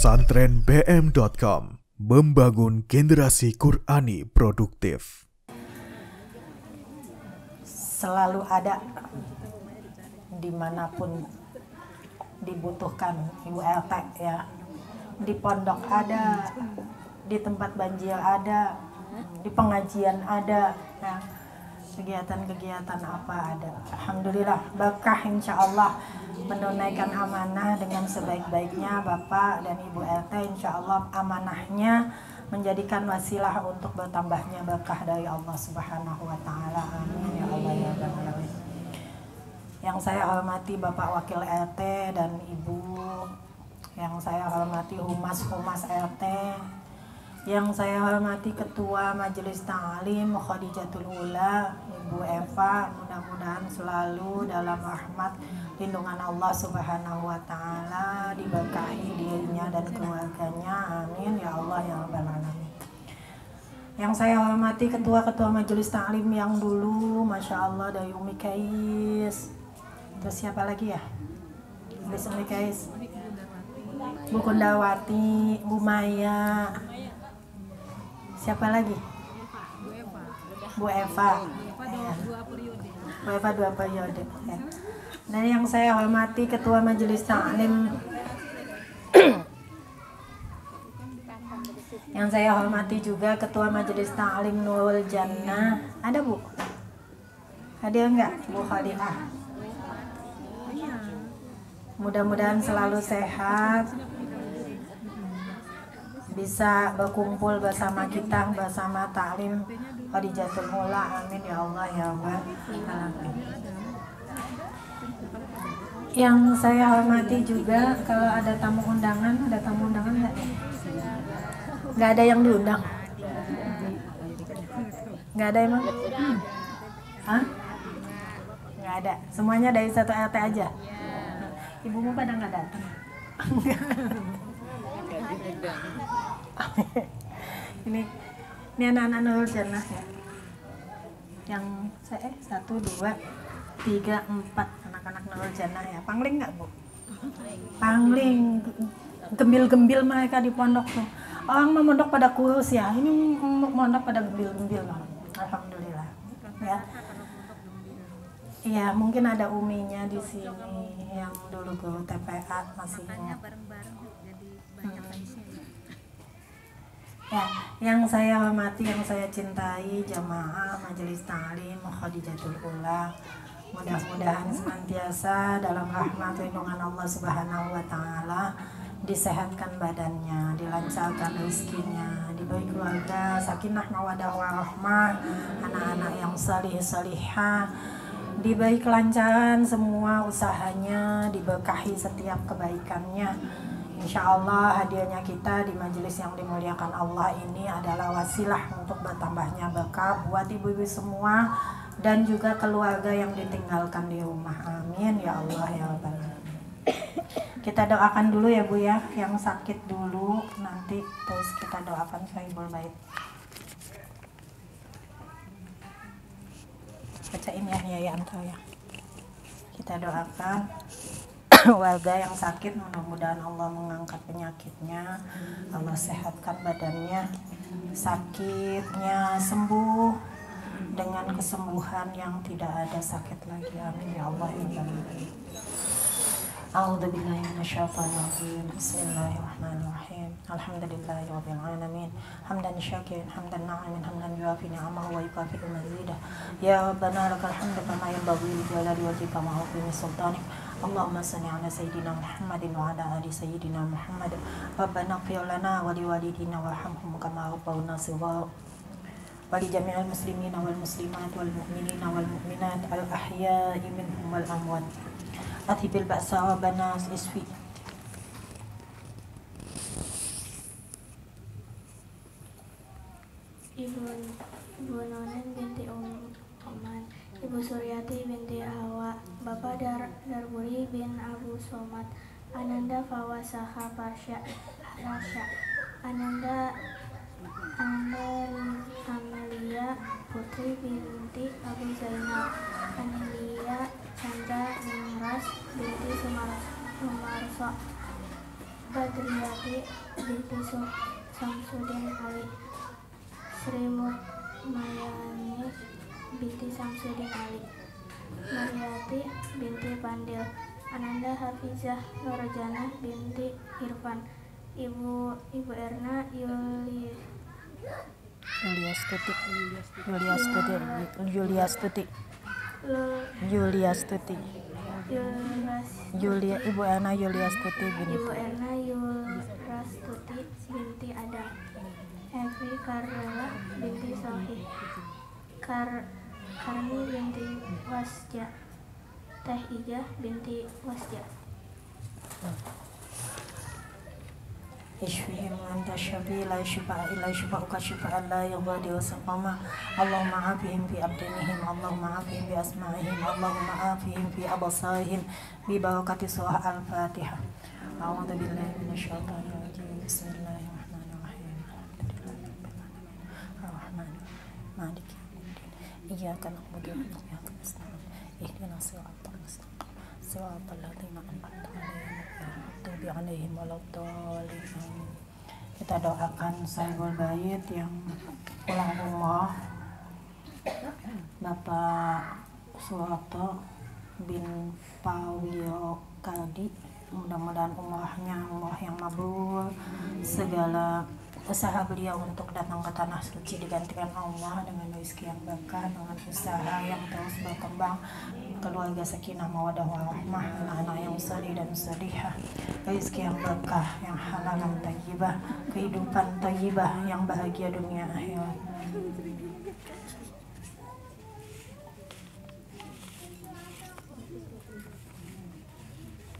Pesantrenbm.com membangun generasi Qurani produktif. Selalu ada dimanapun dibutuhkan Ibu LT ya. Di pondok ada, di tempat banjir ada, di pengajian ada ya. Kegiatan-kegiatan apa ada. Alhamdulillah berkah insya Allah menunaikan amanah dengan sebaik-baiknya Bapak dan Ibu LT. Insya Allah amanahnya menjadikan wasilah untuk bertambahnya berkah dari Allah Subhanahu wa Ta'ala. Amin ya Allah ya Rabbal Alamin. Yang saya hormati Bapak Wakil RT dan Ibu, yang saya hormati Humas RT, yang saya hormati Ketua Majelis Ta'lim Khadijatul Ula, Ibu Eva, mudah-mudahan selalu dalam rahmat lindungan Allah Subhanahu wa Ta'ala, diberkahi dirinya dan keluarganya. Amin ya Allah ya Rabbal Alamin. Yang saya hormati Ketua-Ketua Majelis Ta'lim yang dulu, Masya Allah, dari Umi Kais. Terus siapa lagi ya? Umi Kais, Bu Kundawati, Bu Maya. Siapa lagi? Bu Eva. Bu Eva 2 periode. Ya. Dan yang saya hormati Ketua Majelis Ta'lim, yang saya hormati juga Ketua Majelis Ta'lim Nurul Jannah. Ada Bu? Hadir enggak Bu Khadijah? Mudah-mudahan selalu sehat, bisa berkumpul bersama kita, bersama Ta'lim Khadijatul Ula. Amin ya Allah ya Rabbal Alamin. Yang saya hormati juga, kalau ada tamu undangan nggak? Nggak ada yang diundang? Nggak ada emang? Hah? Nggak ada, semuanya dari satu RT aja? Ibumu pada nggak datang? ini anak-anak Nurul Jannah ya, yang saya 1, 2, 3, 4 anak-anak Nurul Jannah ya. Pangling nggak Bu? Pangling, gembil-gembil mereka di pondok tuh. Orang mau mondok pada kurus ya, ini mondok pada gembil-gembil. Alhamdulillah ya. Iya, mungkin ada uminya di sini yang dulu guru TPA masih ingat. Ya, yang saya hormati, yang saya cintai jamaah Majelis Ta'lim Khadijatul Ula, mudah-mudahan senantiasa dalam rahmat lindungan Allah Subhanahu wa Ta'ala, disehatkan badannya, dilancarkan rezekinya, diberi keluarga sakinah mawaddah warahmah, anak-anak yang salih-salihah, diberi kelancaran semua usahanya, diberkahi setiap kebaikannya. Insya Allah hadirnya kita di majelis yang dimuliakan Allah ini adalah wasilah untuk bertambahnya berkah buat ibu-ibu semua dan juga keluarga yang ditinggalkan di rumah. Amin ya Allah ya Rabbal Alamin. Kita doakan dulu ya Bu ya, yang sakit dulu, nanti terus kita doakan Sohibul Bait. Bacain ya Yanto ya. Kita doakan warga yang sakit, mudah-mudahan Allah mengangkat penyakitnya, Allah sehatkan badannya, sakitnya sembuh dengan kesembuhan yang tidak ada sakit lagi. Amin ya Allah ya Rabbi. A'udzubillahi minasyaitonirrajim. Bismillahirrahmanirrahim. Alhamdulillahi rabbil alamin. Hamdan syakirin, hamdan na'imin, hamdan yuafi ni'amahu wa yukafi'u mazidah. Ya Rabbana lakal hamdu kama yanbaghi li jalali wajhika wa 'azimi sultanik. Allahumma salli ala sayyidina Muhammadin wa ala ali sayyidina Muhammad. Rabbana ighfir lana wa liwalidina warhamhum kama rabbawna shighara. Wa li jami'il muslimina wal muslimat wal mu'minina wal mu'minat al ahya'i minhum wal amwat. Athibil ba'sa wa banas isfi. Ibu Nonen binti Oman, Ibu Suryati binti Hawa, Bapak Darburi bin Abu Somad, Ananda Fawasaha Rasya, Ananda Amelia Putri binti Abu Zainal, Anelia Chandra Ningras binti Sumarso, Badriyati binti Samsudin Ali, Sri Mayani binti Samsudin Ali, Mariyati binti Pandil, Ananda Hafizah Nurjana binti Irfan, Ibu Erna Ibu Erna Yuliastuti binti Adam, Evi Karela binti Sohih, Karni binti Wasja, Teh Ijah binti Wasja. Ishfihim anta syafi la shifa'a illa shifa'uka shifa'an la yughadiru saqama. Allahumma afihim fi abdanihim, Allahumma afihim bi asma'ihim, Allahumma afihim fi abasarihim bi barakati surah al-Fatihah. A'udzu billahi minasyaitonir rajim. Bismillahirrahmanirrahim. Ar-Rahmanir Maliki yaumiddin. Iyyaka na'budu wa iyyaka nasta'in. Ihdinas siratal mustaqim. Siratal ladzina an'amta 'alaihim waladdallin. Kita doakan Sahibul Bait yang pulang umroh, Bapak Suharto bin Pawio Kaldi. Mudah-mudahan umrohnya umroh yang mabrur, segala usaha beliau untuk datang ke tanah suci digantikan Allah dengan rezeki yang berkah, dengan usaha yang terus berkembang, keluarga sakinah mawaddah warahmah, anak-anak yang salih dan salihah, rezeki yang berkah, yang halal dan thayyibah, kehidupan thayyibah yang bahagia dunia akhirat.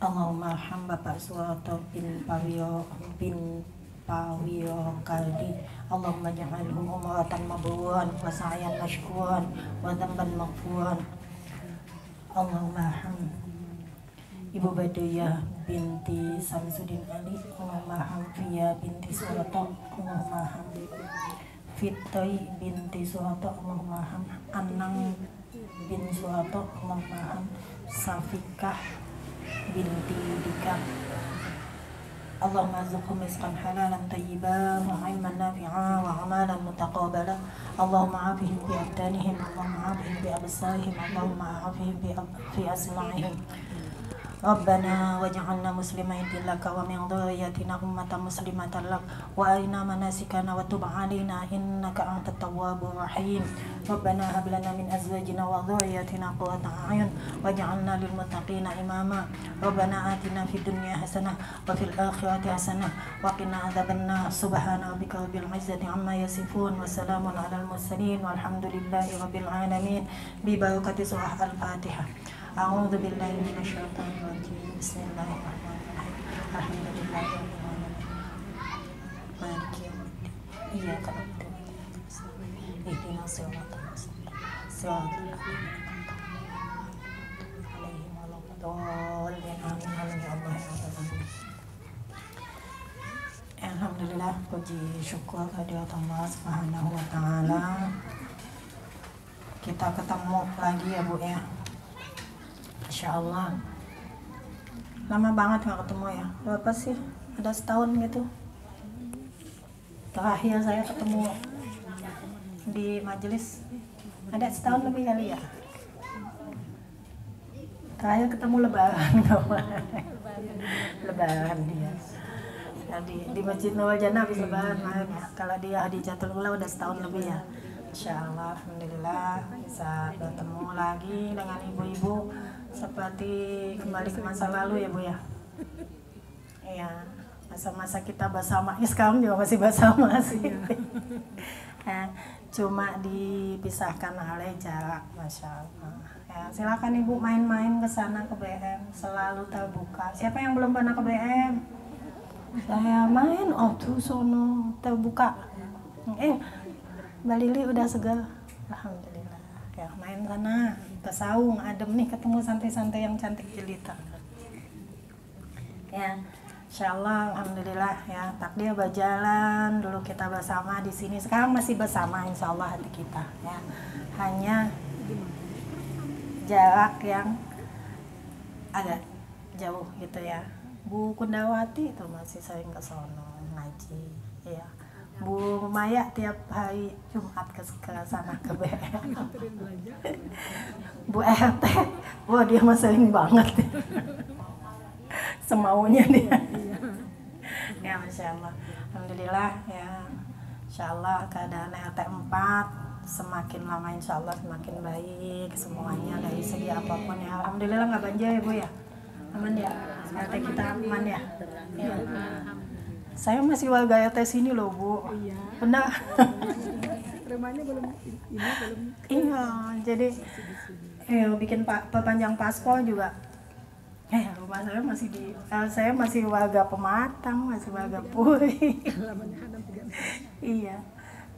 Allahumma arham Bapak Suharto bin Pawio Kaldi. Allahumma ja'alhu umratan mabruran wa sa'yan mashkuran wa dhanban maghfuran. Allahumma arham Ibu Badriyah binti Samsudin Ali. Allahumma arham Fia binti Suharto. Allahumma arham Fitri binti Suharto. Allahumma arham Anang bin Suharto. Allahumma arham Safikah binti Dika. Allahumma arzuqhum rizqan halalan tayyiban wa ilman nafi'an wa amalan mutaqabbala. Allahumma afihim bi abdanihim, Allahumma afihim bi absarihim, Allahumma afihim fi asma'ihim. Rabbana waj'alna muslimain laka wa min dhurriyyatina ummatan muslimatan lak wa arina manasikana wa tub 'alaina innaka antat tawwabur rahim. Rabbana hab lana min azwajina wa dhurriyyatina qurrata a'yun waj'alna lil muttaqina imama. Rabbana atina fid dunya hasanah wa fil akhirati hasanah wa qina adzabannar. Subhana rabbika rabbil izzati amma yasifun wa salamun 'alal mursalin walhamdulillahi rabbil alamin. Bi barakati surah al-Fatihah. A'udzu billahi minasyaitonir rajim. Bismillahirrahmanirrahim. Alhamdulillahirabbil alamin. Maliki yaumiddin. Iyyaka na'budu wa iyyaka nasta'in. Ihdinas siratal mustaqim. Siratal ladzina an'amta 'alaihim waladdallin. Amin. Amin ya Allah ya rabbal alamin. Alhamdulillah, puji syukur kehadirat Allah Subhanahu wa taala. Kita ketemu lagi ya Bu ya. Insya Allah. Lama banget gak ketemu ya. Berapa sih? Ada setahun gitu. Terakhir saya ketemu di majelis ada setahun lebih kali ya. Terakhir ketemu lebaran. Lebaran dia. Di Masjid Nurul Jannah habis lebaran malam ya. Kalau dia di Hadijatul Ula udah setahun lebih ya. Insya Allah, alhamdulillah bisa bertemu lagi dengan ibu-ibu seperti kembali ke masa lalu ya Bu ya. Iya, masa-masa kita bersama. Ya, sekarang juga masih bersama sih. Ya, cuma dipisahkan oleh jarak, Masya Allah. Ya, silakan Ibu main-main ke sana ke BM, selalu terbuka. Siapa yang belum pernah ke BM? Saya main, tuh sono terbuka. Mbak Lili udah segar, alhamdulillah. Ya main sana, ke saung, adem nih ketemu santai-santai yang cantik jelita. Ya, insyaallah, alhamdulillah ya takdir berjalan. Dulu kita bersama di sini, sekarang masih bersama insyaallah hati kita. Ya, hanya jarak yang agak jauh gitu ya. Bu Kundawati itu masih sering ke sono ngaji, ya. Bu Maya tiap hari Jumat ke sana ke BR. Bu RT, wah dia mah sering banget. Semaunya dia. Ya Masya Allah. Alhamdulillah ya. Insya Allah keadaan RT 4 semakin lama insya Allah semakin baik semuanya dari segi apapun ya. Alhamdulillah nggak banjir ya Bu ya. Aman ya. RT kita aman ya. Ya. Saya masih warga RT sini loh Bu. Iya. Benar. Rumahnya belum Iya, jadi bikin perpanjang paspor juga. Rumah saya masih saya masih warga Pematang, masih warga Puri. Iya.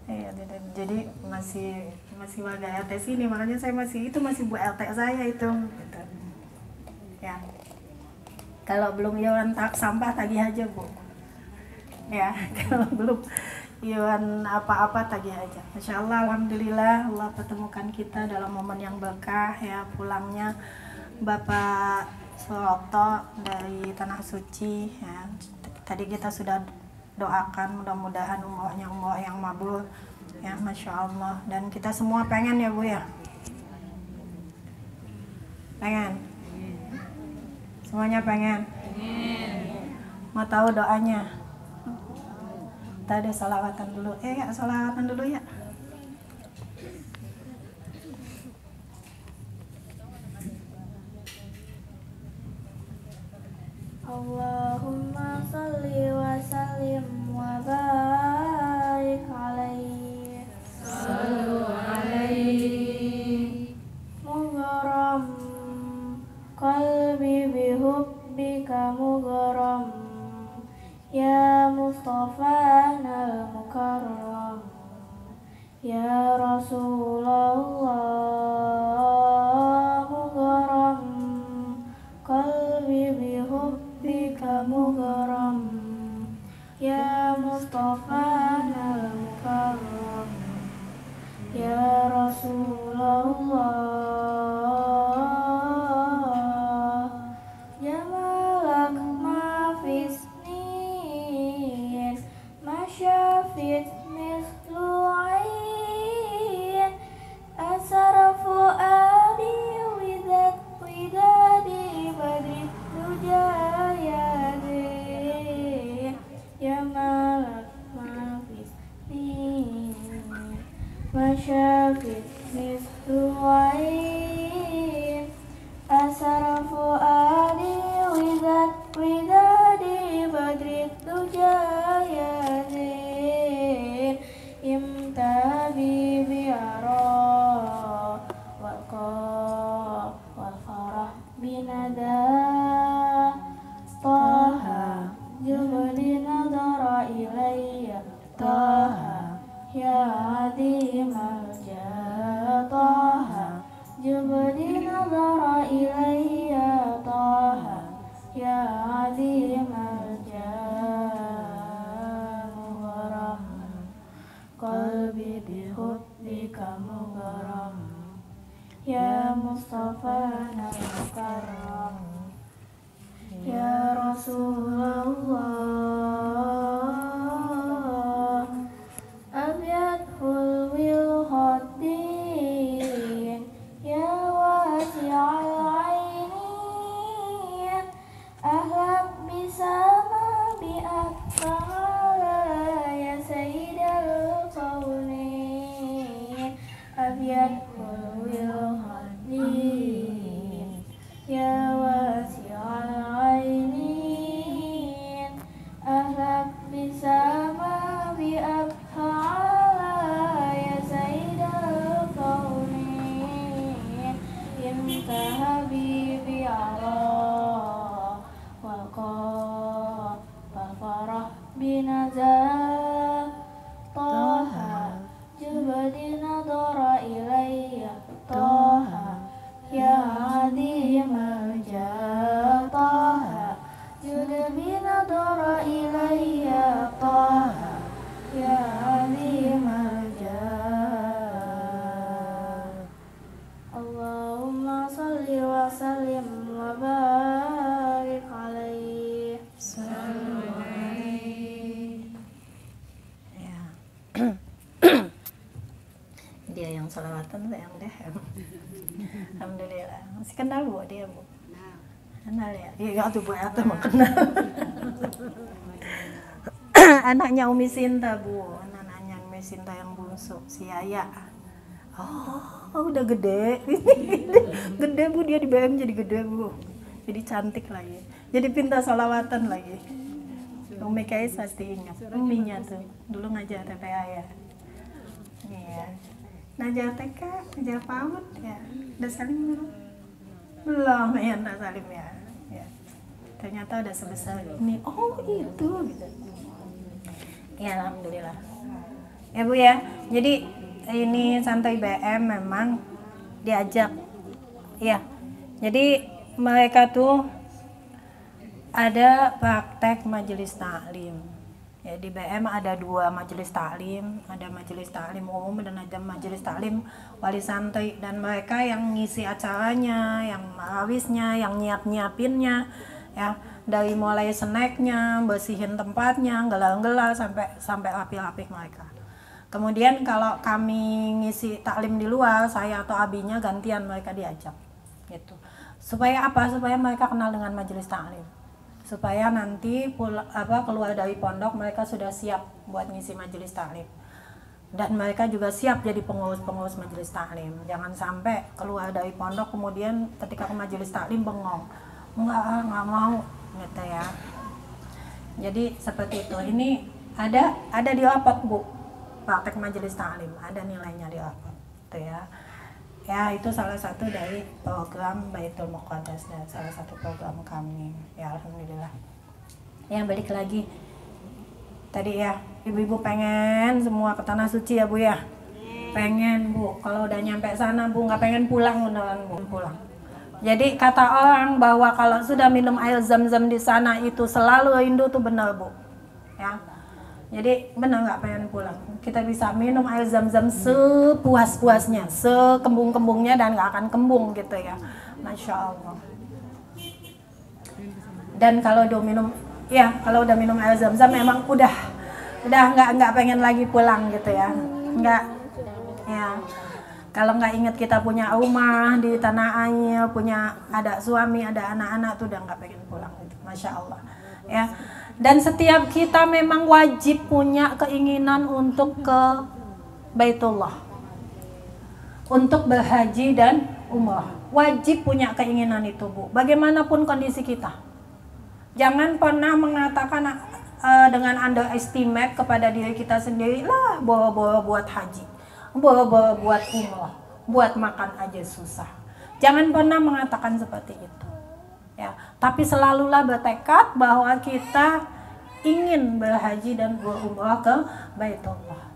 Iya, jadi masih warga RT sini, makanya saya masih Bu RT saya itu. Gitu. Ya. Kalau belum iuran sampah tagih aja Bu. Ya, kalau belum iuran apa-apa tagih aja. Masya Allah, alhamdulillah Allah pertemukan kita dalam momen yang berkah ya, pulangnya Bapak Suroto dari Tanah Suci ya. Tadi kita sudah doakan mudah-mudahan umrohnya umroh yang mabrur ya, Masya Allah. Dan kita semua pengen ya Bu ya, pengen, semuanya pengen. Mau tahu doanya? Tadi salawatan dulu, ya salawatan dulu ya. Allahumma salli wa sallim wa barik alaihi. Sallu alaihi. Mugharam qalbi bihubbika mugharam, ya Mustafa al mukarram, ya Rasulullah. Mugharam qalbi bihubbika mugharam, ya Mustafa al mukarram, ya Rasulullah. Jamalak ma fisnin, masyafit mislu ain, asarafu adi widat widadi badri dujayadin. Jamalak ma fisnin, masyafit mislu ain, asarafu adi widadi badri dujayadin. Imtabi bi'ara wal qaf wal farah binada, Taha jubli nadara ilayya, Taha ya adimal jah, Taha jubli nadara ilayya, Taha ya adimal jah. Mugharam qalbi bihubbika mugharam, ya Mustafa al mukarram, ya Rasulullah. Abyadul wilhaddin, ya wasi'al ainin, ahlak bisama bi'akala, ya sayyidal qawnin. Abyadul wilhaddin, ya wasi'al ainin, ahlak bisama bi'akala, ya sayyidal qawnin. Imtahabi bi'ara wal qaf wal farah binazah, Taha jubadi nadara ilayya, Taha ya adimal jah, Taha jubadi nadara ilayya, Taha ya adimal jah. Allahumma salli wa sallim wa barik alaihi. Dia yang selawatan, saya yang dehem. Alhamdulillah. Masih kenal Bu dia Bu? Kenal ya? Iya tuh Bu Ata mah kenal. Anaknya Umi Sinta Bu, anaknya Umi Sinta yang bungsu, si Yaya. Oh udah gede. Gede Bu, dia di BM jadi gede Bu. Jadi cantik lagi. Jadi pintar salawatan lagi. Umi Kais pasti ingat. Uminya tuh dulu ngajar TPA ya. Iya. Ngajar TK, ngajar PAUD ya. Udah salim belum? Belum ya, udah salim ya. Ya. Ternyata udah sebesar ini. Oh itu gitu. Ya alhamdulillah. Ya Bu ya. Jadi ini santai BM memang diajak. Ya. Jadi mereka tuh ada praktek majelis taklim. Ya, di BM ada 2 majelis taklim, ada majelis taklim umum dan ada majelis taklim wali santri, dan mereka yang ngisi acaranya, yang marawisnya, yang nyiapinnya, ya dari mulai snacknya, bersihin tempatnya, gelar-gelar sampai rapi-rapi mereka. Kemudian kalau kami ngisi taklim di luar, saya atau abinya gantian mereka diajak, gitu. Supaya apa? Supaya mereka kenal dengan majelis taklim. Supaya nanti keluar dari pondok mereka sudah siap buat ngisi majelis taklim, dan mereka juga siap jadi pengurus majelis taklim. Jangan sampai keluar dari pondok kemudian ketika ke majelis taklim bengong, nggak mau gitu ya. Jadi seperti itu. Ini ada di rapot Bu, praktek majelis taklim, ada nilainya di rapot gitu ya. Ya itu salah satu dari program Baitul Muqaddas, dan salah satu program kami. Ya alhamdulillah. Ya balik lagi tadi ya, ibu-ibu pengen semua ke tanah suci ya Bu ya. Pengen Bu, kalau udah nyampe sana Bu nggak pengen pulang beneran Bu, pulang. Jadi kata orang bahwa kalau sudah minum air zam-zam di sana itu selalu rindu tuh benar Bu. Ya. Jadi benar nggak pengen pulang. Kita bisa minum air zam-zam sepuas-puasnya, sekembung-kembungnya, dan nggak akan kembung gitu ya. Masya Allah. Dan kalau udah minum air zam-zam memang udah nggak pengen lagi pulang gitu ya. Nggak ya. Kalau nggak ingat kita punya rumah di tanah air, ada suami, ada anak-anak tuh udah nggak pengen pulang gitu. Masya Allah. Ya. Dan setiap kita memang wajib punya keinginan untuk ke Baitullah, untuk berhaji dan umrah. Wajib punya keinginan itu Bu, bagaimanapun kondisi kita. Jangan pernah mengatakan dengan underestimate kepada diri kita sendiri, lah boro-boro buat haji, boro-boro buat umrah, buat makan aja susah. Jangan pernah mengatakan seperti itu. Ya, tapi selalulah bertekad bahwa kita ingin berhaji dan berumrah ke Baitullah.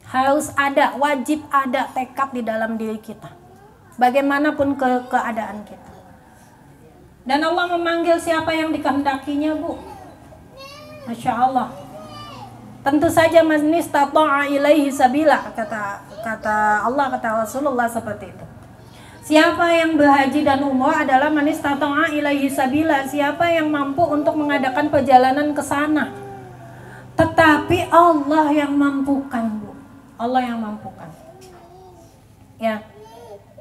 Harus ada, wajib ada tekad di dalam diri kita. Bagaimanapun keadaan kita. Dan Allah memanggil siapa yang dikehendakinya Bu. Masya Allah. Tentu saja man istata'a ilaihi sabila, kata Allah, kata Rasulullah seperti itu. Siapa yang berhaji dan umrah adalah man istata'a ilaihi sabila, siapa yang mampu untuk mengadakan perjalanan ke sana. Tetapi Allah yang mampukan, Bu. Allah yang mampukan. Ya.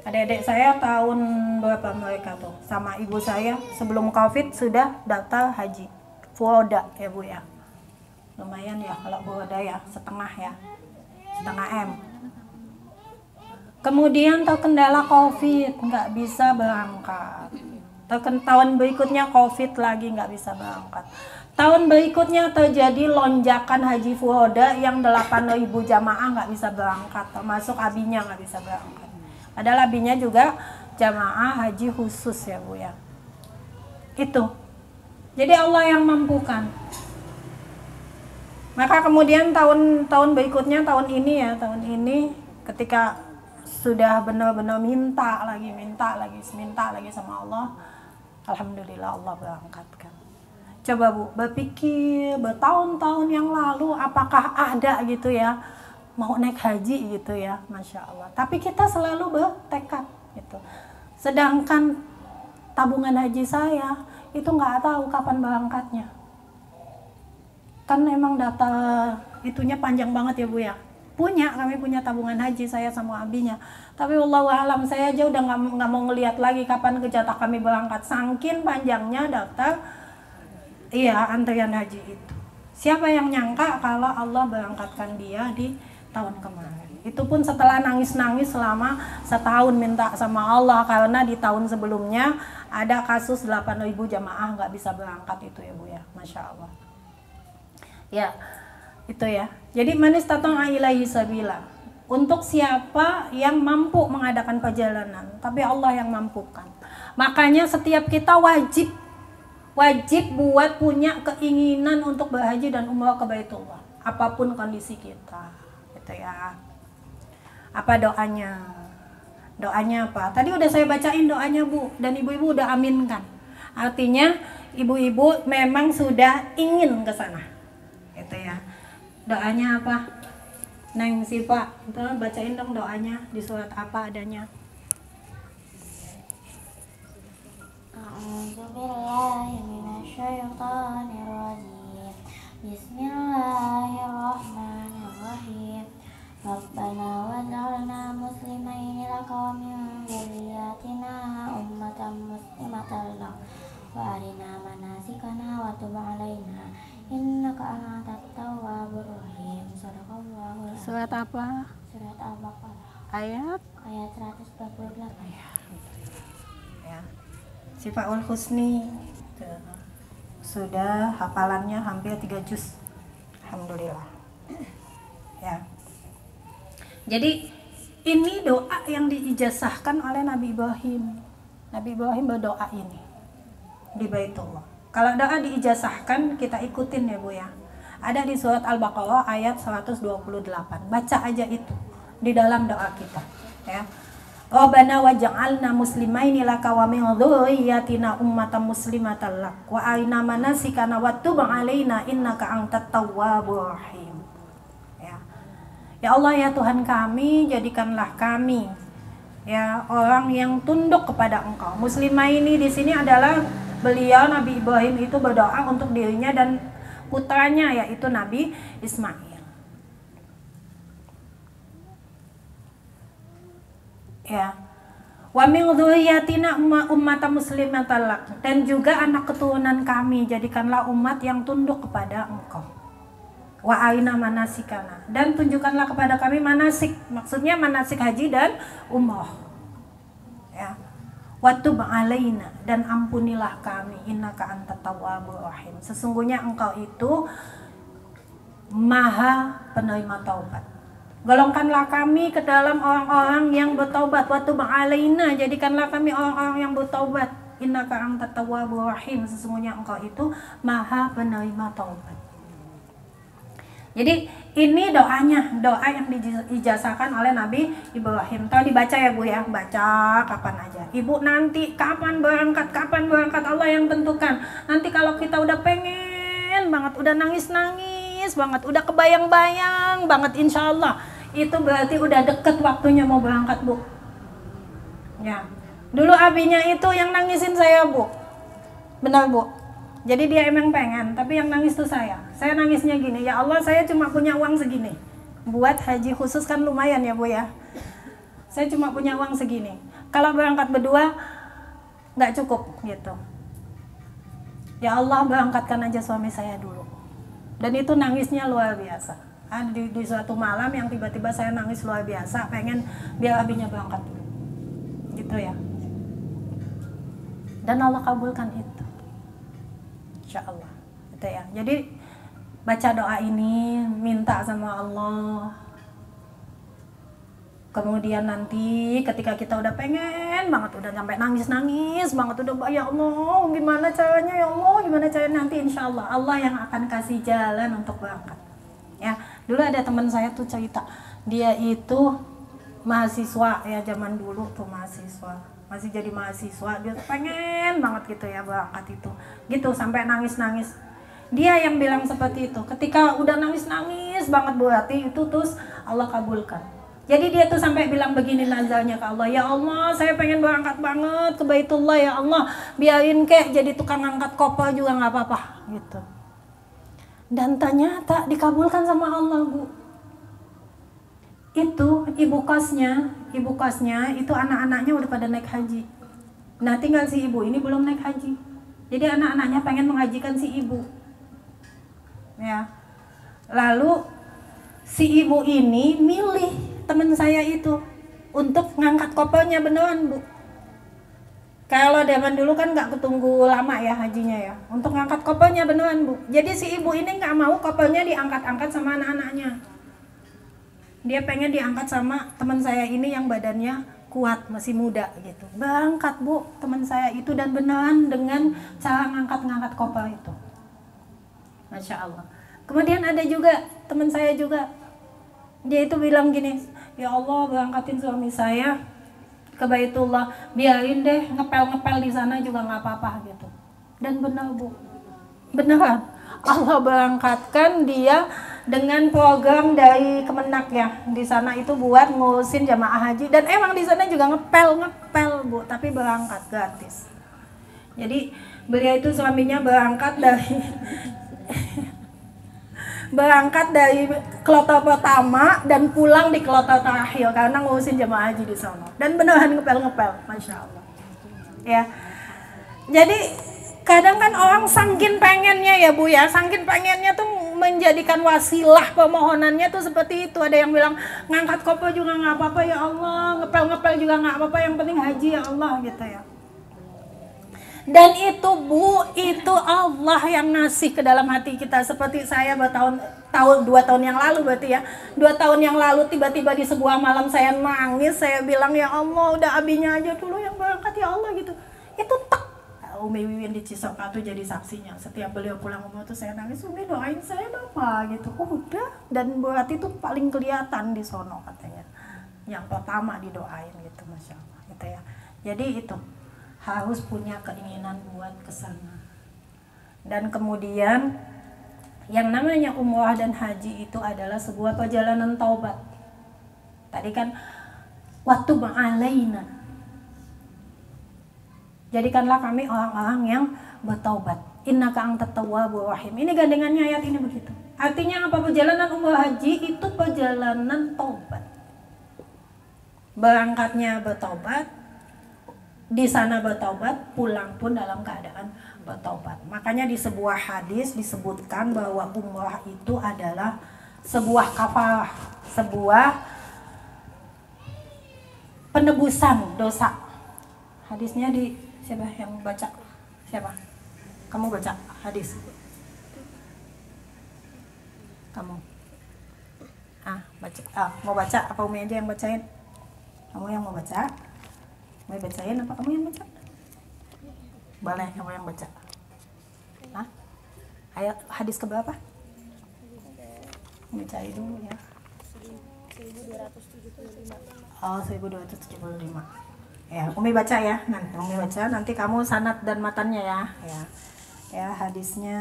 Adik-adik saya tahun berapa mereka tuh? Sama ibu saya sebelum Covid sudah daftar haji. Furoda ya Bu ya. Lumayan ya kalau furoda ya, setengah ya. Setengah M. Kemudian terkendala Covid, nggak bisa berangkat. Tahun berikutnya Covid lagi, nggak bisa berangkat. Tahun berikutnya terjadi lonjakan haji furoda yang 8.000 jamaah nggak bisa berangkat, termasuk abinya nggak bisa berangkat. Padahal abinya juga jamaah haji khusus ya Bu ya. Itu. Jadi Allah yang mampukan. Maka kemudian tahun berikutnya, tahun ini ketika sudah benar-benar minta lagi sama Allah, alhamdulillah Allah berangkatkan. Coba Bu, berpikir bertahun-tahun yang lalu apakah ada gitu ya mau naik haji gitu ya, Masya Allah. Tapi kita selalu bertekad gitu. Sedangkan tabungan haji saya itu nggak tahu kapan berangkatnya. Kan memang data itunya panjang banget ya Bu ya. kami punya tabungan haji, saya sama abinya. Tapi wallahu alam, saya aja udah nggak mau ngelihat lagi kapan jatah kami berangkat. Sangkin panjangnya daftar antrian haji itu. Siapa yang nyangka kalau Allah berangkatkan dia di tahun kemarin. Itu pun setelah nangis-nangis selama setahun minta sama Allah, karena di tahun sebelumnya ada kasus 8.000 jamaah nggak bisa berangkat itu ya Bu ya, Masya Allah. Ya, itu ya. Jadi manis tatong ilaihi sabila. Untuk siapa yang mampu mengadakan perjalanan, tapi Allah yang mampukan. Makanya setiap kita wajib buat punya keinginan untuk berhaji dan umrah ke Baitullah, apapun kondisi kita. Gitu ya. Apa doanya? Doanya apa? Tadi udah saya bacain doanya Bu, dan ibu-ibu udah aminkan. Artinya ibu-ibu memang sudah ingin ke sana. Gitu ya. Doanya apa? Neng Siva, itu bacain dong doanya di surat apa adanya. A'udzubillahiminasyaitonirrajim. Bismillahirrahmanirrahim. Rabbana waj'alna muslimaini laka wa min dzurriyyatina ummatan muslimatan lak wa arina manasikana wa tub 'alaina innaka antat tawwabur rahim. Shadaqallahu. Surat apa? Surat Al-Baqarah Ayat 148. Ya. Sifaul Husni. Sudah hafalannya hampir 3 juz. Alhamdulillah. Ya. Jadi ini doa yang diijazahkan oleh Nabi Ibrahim. Nabi Ibrahim berdoa ini di Baitullah. Kalau doa diijazahkan kita ikutin ya Bu ya. Ada di surat Al-Baqarah ayat 128. Baca aja itu di dalam doa kita ya. Rabbana waj'alna muslimaini laka wa min dzurriyyatina ummatan muslimatan lak wa arina manasikana wa tub 'alaina innaka antat tawwabur rahim. Ya Allah ya Tuhan kami, jadikanlah kami ya orang yang tunduk kepada Engkau. Muslimah ini di sini adalah beliau Nabi Ibrahim itu berdoa untuk dirinya dan putranya yaitu Nabi Ismail. Ya. Wa min dzurriyyatina ummatan muslimatan lak, dan juga anak keturunan kami jadikanlah umat yang tunduk kepada Engkau. Wa aina manasikana, dan tunjukkanlah kepada kami manasik, maksudnya manasik haji dan umrah ya. Wa tub 'alaina, dan ampunilah kami, innaka antat tawwabur rahim, sesungguhnya Engkau itu maha penerima taubat. Golongkanlah kami ke dalam orang-orang yang bertaubat. Wa tub 'alaina, jadikanlah kami orang-orang yang bertaubat, innaka antat tawwabur rahim, sesungguhnya Engkau itu maha penerima taubat. Jadi ini doanya, doa yang diijazahkan oleh Nabi Ibrahim. Tahu dibaca ya Bu ya, baca kapan aja. Ibu nanti kapan berangkat Allah yang tentukan. Nanti kalau kita udah pengen banget, udah nangis-nangis banget, udah kebayang-bayang banget insya Allah, itu berarti udah deket waktunya mau berangkat Bu. Ya, dulu abinya itu yang nangisin saya Bu, benar Bu. Jadi dia emang pengen, tapi yang nangis tuh saya. Saya nangisnya gini, ya Allah saya cuma punya uang segini. Buat haji khusus kan lumayan ya Bu ya. Saya cuma punya uang segini. Kalau berangkat berdua nggak cukup gitu. Ya Allah berangkatkan aja suami saya dulu. Dan itu nangisnya luar biasa. Di suatu malam yang tiba-tiba saya nangis luar biasa, pengen biar abinya berangkat dulu. Gitu ya. Dan Allah kabulkan itu. Insya Allah, gitu ya. Jadi baca doa ini, minta sama Allah. Kemudian nanti ketika kita udah pengen banget, udah sampai nangis-nangis banget, udah ya Allah, gimana caranya ya Allah, gimana caranya, nanti insya Allah Allah yang akan kasih jalan untuk berangkat. Ya, dulu ada teman saya tuh cerita, dia itu mahasiswa ya, zaman dulu tuh mahasiswa. Masih jadi mahasiswa, dia pengen banget gitu ya berangkat itu. Gitu sampai nangis-nangis. Dia yang bilang seperti itu. Ketika udah nangis-nangis banget berarti itu terus Allah kabulkan. Jadi dia tuh sampai bilang begini nazarnya ke Allah, ya Allah saya pengen berangkat banget ke Baitullah ya Allah. Biarin kek jadi tukang angkat koper juga nggak apa-apa gitu. Dan ternyata dikabulkan sama Allah Bu. Itu ibu kosnya itu anak-anaknya udah pada naik haji. Nah tinggal si ibu ini belum naik haji. Jadi anak-anaknya pengen menghajikan si ibu. Ya. Lalu si ibu ini milih teman saya itu untuk ngangkat kopelnya beneran, Bu. Kalau zaman dulu kan nggak ketunggu lama ya hajinya ya. Untuk ngangkat kopelnya beneran, Bu. Jadi si ibu ini nggak mau kopelnya diangkat-angkat sama anak-anaknya. Dia pengen diangkat sama teman saya ini yang badannya kuat, masih muda gitu. Berangkat, Bu, teman saya itu, dan beneran dengan cara ngangkat-ngangkat kopel itu. Masya Allah. Kemudian ada juga teman saya juga, dia itu bilang gini, ya Allah, berangkatin suami saya ke Baitullah, biarin deh ngepel-ngepel di sana juga nggak apa-apa gitu. Dan benar, Bu, beneran Allah berangkatkan dia dengan program dari Kemenak ya, di sana itu buat ngurusin jamaah haji, dan emang di sana juga ngepel Bu, tapi berangkat gratis. Jadi beliau itu suaminya berangkat dari kloter pertama dan pulang di kloter terakhir karena ngurusin jamaah haji di sana, dan beneran ngepel, Masya Allah ya. Jadi kadang kan orang sangkin pengennya ya, Bu ya, sangkin pengennya tuh menjadikan wasilah permohonannya tuh seperti itu. Ada yang bilang ngangkat kopel juga nggak apa-apa ya Allah, ngepel juga nggak apa-apa, yang penting haji ya Allah gitu ya. Dan itu, Bu, itu Allah yang ngasih ke dalam hati kita. Seperti saya 2 tahun yang lalu berarti ya, 2 tahun yang lalu tiba-tiba di sebuah malam saya nangis, saya bilang ya Allah, udah abinya aja dulu yang berangkat ya Allah gitu. Itu tak, Umi Wiwin di Cisoka tuh jadi saksinya. Setiap beliau pulang umroh tuh saya nangis, Umi doain saya apa gitu. Udah, dan berarti itu paling kelihatan di sono katanya. Yang pertama didoain gitu, Masya Allah gitu ya. Jadi itu harus punya keinginan buat kesana. Dan kemudian yang namanya umrah dan haji itu adalah sebuah perjalanan taubat. Tadi kan waktu ma'alaina, jadikanlah kami orang-orang yang bertaubat. Innaka antat tawwabur rahim. Ini gandengannya ayat ini begitu. Artinya apa? Perjalanan umrah haji itu perjalanan taubat. Berangkatnya bertaubat, di sana bertaubat, pulang pun dalam keadaan bertaubat. Makanya di sebuah hadis disebutkan bahwa umrah itu adalah sebuah kafarah, sebuah penebusan dosa. Hadisnya di siapa yang baca? Siapa? Kamu baca hadis? Kamu? Baca. Mau baca apa Umi aja yang bacain? Kamu yang mau baca? Mau bacain apa kamu yang baca? Boleh kamu yang baca. Ayat hadis keberapa? Bacain dulu ya. 1275. Ya, Umi baca ya. Nanti Umi baca, nanti kamu sanad dan matannya ya. Ya, hadisnya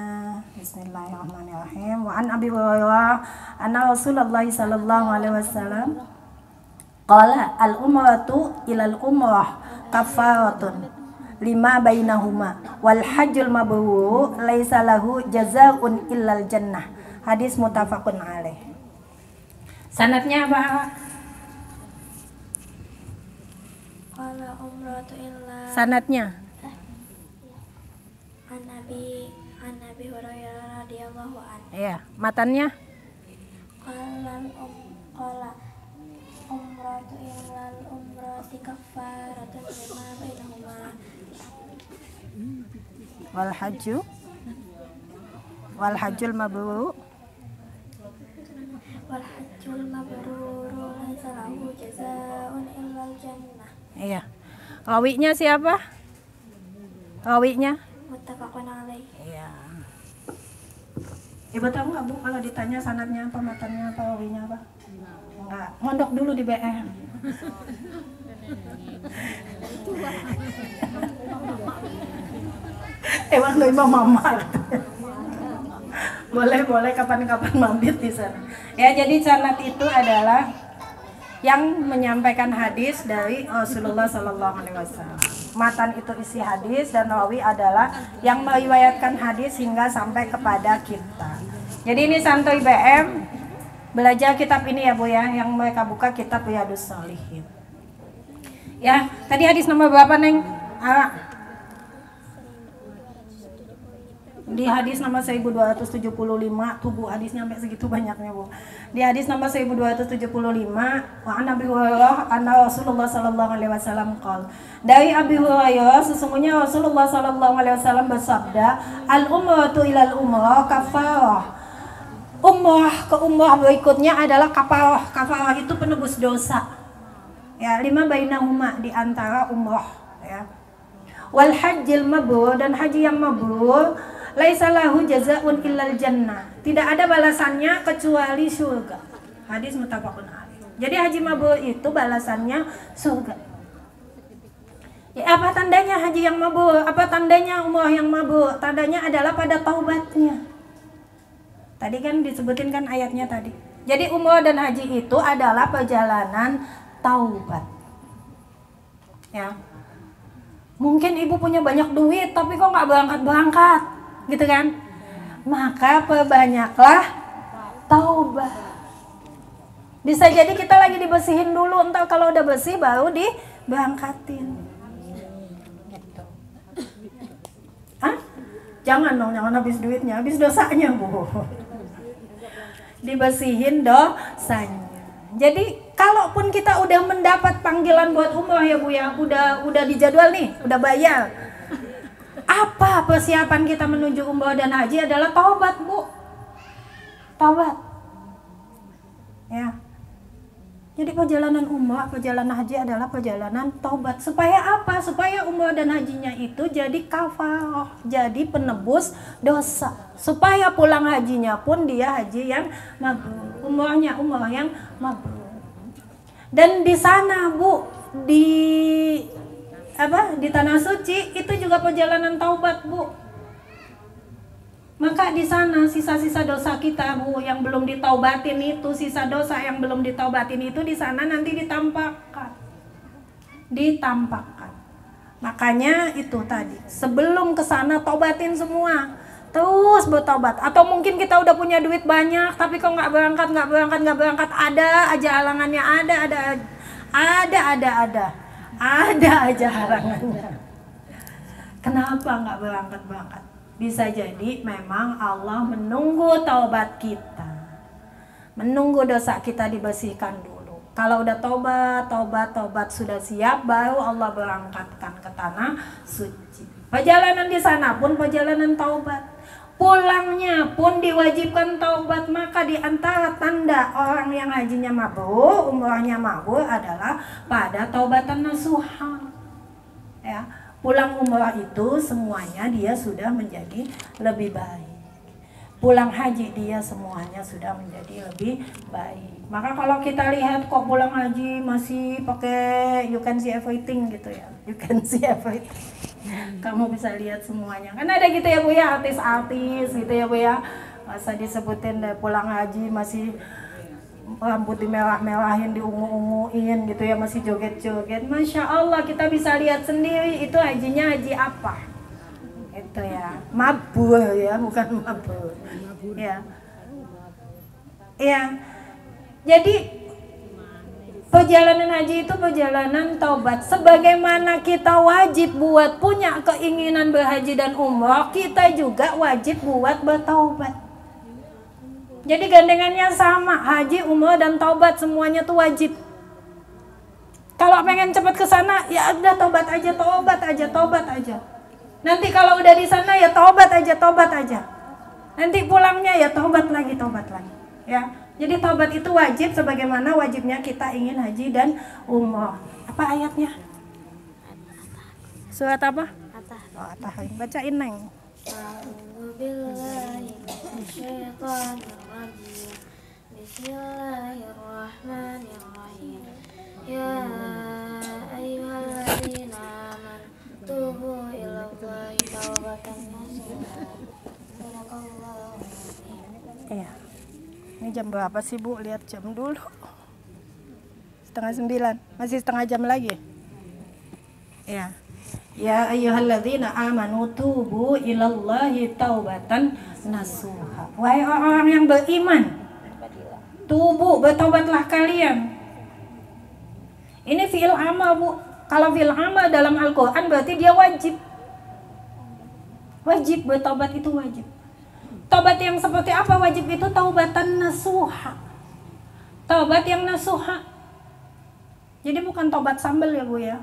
Bismillahirrahmanirrahim. Wa an Abi Hurairah anna Rasulullah sallallahu alaihi wasallam qala al-umratu ilal umrah kafaratun lima bainahuma wal hajjul mabrur laisa lahu jazaa'un illal jannah. Hadis muttafaqun alaih. Sanadnya apa? Qala umratu illa Sanadnya an Nabi Hurairah radhiyallahu an. ya, matannya Qala umratu illal umrati kafaratun lima bainahuma wal hajjul mabrur laisa lahu jazaa'un illal jannah. iya. Rawinya siapa? Rawinya Muttafaqun alaih. iya. Ibu tahu nggak, Bu, kalau ditanya sanadnya apa, matannya apa, rawinya apa? Enggak, mondok dulu di BM. Emang lo imam mama. Boleh kapan-kapan mampir di sana. Ya, jadi sanad itu adalah yang menyampaikan hadis dari Rasulullah Sallallahu Alaihi Wasallam. Matan itu isi hadis, dan rawi adalah yang meriwayatkan hadis hingga sampai kepada kita. Jadi ini santuy BM belajar kitab ini ya Bu ya, yang mereka buka kitab Riyadhus Shalihin. Ya, tadi hadis nomor berapa Neng? Di hadis nomor 1275 tuh Bu, hadisnya sampai segitu banyaknya Bu. Di hadis nomor 1275 wa an Abi Hurairah anna Rasulullah sallallahu alaihi wasallam qol. Dari Abi Hurairah sesungguhnya Rasulullah sallallahu alaihi wasallam bersabda, al umratu ilal umrah kafarah. Umrah ke umrah berikutnya adalah kafarah. Kafarah itu penebus dosa. Ya, lima bainahuma di antara umrah ya. Wal hajjil mabrur, dan haji yang mabrur laisa lahu jazaa'un illal jannah. Tidak ada balasannya kecuali surga. Hadis muttafaqun alaih. Jadi haji mabrur itu balasannya surga. Ya, apa tandanya haji yang mabrur? Apa tandanya umrah yang mabrur? Tandanya adalah pada taubatnya. Tadi kan disebutin kan ayatnya tadi. Jadi umrah dan haji itu adalah perjalanan taubat. Ya. Mungkin ibu punya banyak duit tapi kok nggak berangkat-berangkat, gitu kan? Maka perbanyaklah taubat. Bisa jadi kita lagi dibersihin dulu, entar kalau udah bersih baru diberangkatin. Gitu. Hah? Jangan dong, jangan habis duitnya, habis dosanya Bu. Dibersihin dosanya. Jadi kalaupun kita udah mendapat panggilan buat umrah ya Bu ya, udah dijadwal nih, udah bayar. Apa persiapan kita menuju umrah dan haji adalah taubat Bu. Taubat. Ya. Jadi perjalanan umrah, perjalanan haji adalah perjalanan taubat. Supaya apa? Supaya umrah dan hajinya itu jadi kafarah, jadi penebus dosa. Supaya pulang hajinya pun dia haji yang mabrur, umrahnya umrah yang mabrur. Dan di sana Bu, di tanah suci itu juga perjalanan taubat Bu. Maka di sana sisa-sisa dosa kita Bu yang belum ditaubatin itu, sisa dosa yang belum ditaubatin itu di sana nanti ditampakkan. Ditampakkan. Makanya itu tadi, sebelum ke sana taubatin semua. Terus bertobat. Atau mungkin kita udah punya duit banyak tapi kok nggak berangkat, ada aja halangannya, ada aja halangannya. Kenapa nggak berangkat? Bisa jadi memang Allah menunggu taubat kita, menunggu dosa kita dibersihkan dulu. Kalau udah taubat sudah siap, baru Allah berangkatkan ke tanah suci. Perjalanan di sana pun perjalanan taubat. Pulangnya pun diwajibkan taubat. Maka di antara tanda orang yang hajinya mabrur, umrahnya mabrur adalah pada taubatan nasuha. Ya, pulang umrah itu semuanya dia sudah menjadi lebih baik. Pulang haji dia semuanya sudah menjadi lebih baik. Maka kalau kita lihat kok pulang haji masih pakai you can see everything gitu ya. You can see everything. Kamu bisa lihat semuanya. Kan ada gitu ya Bu ya, artis-artis gitu ya Bu ya. Masa disebutin deh pulang haji masih rambut dimerah-merahin, diungu-unguin gitu ya, masih joget-joget. Masya Allah, kita bisa lihat sendiri itu hajinya haji apa. Itu ya, mabur ya, bukan mabur. Ya. Ya. Jadi perjalanan haji itu perjalanan taubat. Sebagaimana kita wajib buat punya keinginan berhaji dan umrah, kita juga wajib buat bertaubat. Jadi gandengannya sama, haji, umrah dan taubat semuanya tuh wajib. Kalau pengen cepet ke sana, ya udah tobat aja. Nanti kalau udah di sana ya tobat aja. Nanti pulangnya ya tobat lagi. Ya. Jadi taubat itu wajib sebagaimana wajibnya kita ingin haji dan umrah. Apa ayatnya? Surat apa? At-Tahr. Bacain Neng. Bismillahirrahmanirrahim. Ya ayyuhalladzina amanu tubu ilallahi taubatan nasuha. Iya. Ini jam berapa sih Bu? Lihat jam dulu. 8:30. Masih setengah jam lagi. Ya. Ya ayyuhalladzina amanu tubu ilallahi taubatan nasuha. Wahai orang-orang yang beriman, tubu, bertobatlah kalian. Ini fi'il amal, Bu. Kalau fi'il amal dalam Al-Quran berarti dia wajib. Wajib, bertobat itu wajib. Tobat yang seperti apa wajib itu? Taubatan nasuha. Tobat yang nasuha. Jadi bukan tobat sambal ya, Bu ya.